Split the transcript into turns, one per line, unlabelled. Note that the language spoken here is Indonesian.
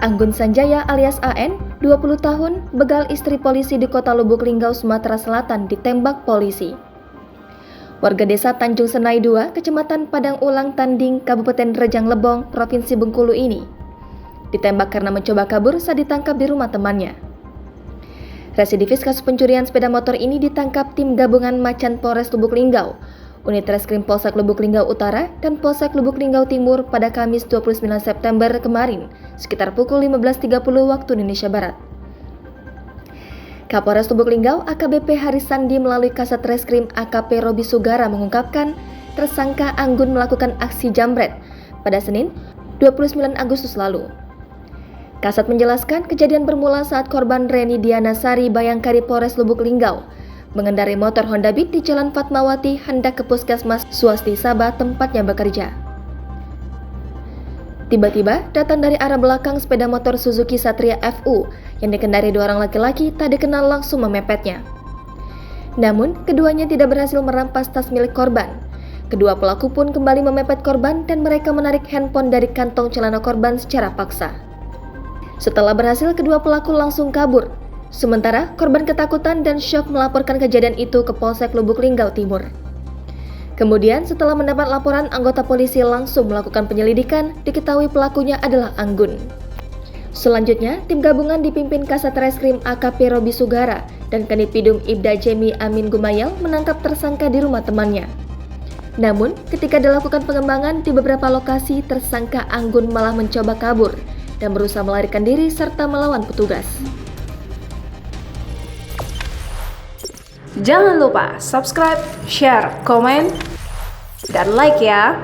Anggun Sanjaya alias AN, 20 tahun, begal istri polisi di kota Lubuk Linggau, Sumatera Selatan ditembak polisi. Warga desa Tanjung Senai 2, Kecamatan Padang Ulang Tanding, Kabupaten Rejang Lebong, Provinsi Bengkulu ini ditembak karena mencoba kabur saat ditangkap di rumah temannya. Residivis kasus pencurian sepeda motor ini ditangkap tim gabungan Macan Polres Lubuk Linggau, Unit Reskrim Polsek Lubuk Linggau Utara dan Polsek Lubuk Linggau Timur pada Kamis 29 September kemarin, sekitar pukul 15.30 waktu Indonesia Barat. Kapolres Lubuk Linggau AKBP Haris Sandi melalui Kasat Reskrim AKP Robi Sugara mengungkapkan tersangka Anggun melakukan aksi jambret pada Senin 29 Agustus lalu. Kasat menjelaskan kejadian bermula saat korban Reni Diana Sari Bayangkari Polres Lubuk Linggau mengendarai motor Honda Beat di Jalan Fatmawati hendak ke Puskesmas Swasti Sabah tempatnya bekerja. Tiba-tiba datang dari arah belakang sepeda motor Suzuki Satria FU yang dikendarai dua orang laki-laki tak dikenal langsung memepetnya. Namun, keduanya tidak berhasil merampas tas milik korban. Kedua pelaku pun kembali memepet korban dan mereka menarik handphone dari kantong celana korban secara paksa. Setelah berhasil, kedua pelaku langsung kabur. Sementara, korban ketakutan dan syok melaporkan kejadian itu ke Polsek Lubuk Linggau Timur. Kemudian, setelah mendapat laporan, anggota polisi langsung melakukan penyelidikan, diketahui pelakunya adalah Anggun. Selanjutnya, tim gabungan dipimpin Kasat Reskrim AKP Robi Sugara dan Kanipidum Ibda Jemi Amin Gumayal menangkap tersangka di rumah temannya. Namun, ketika dilakukan pengembangan di beberapa lokasi, tersangka Anggun malah mencoba kabur dan berusaha melarikan diri serta melawan petugas.
Jangan lupa subscribe, share, komen, dan like ya!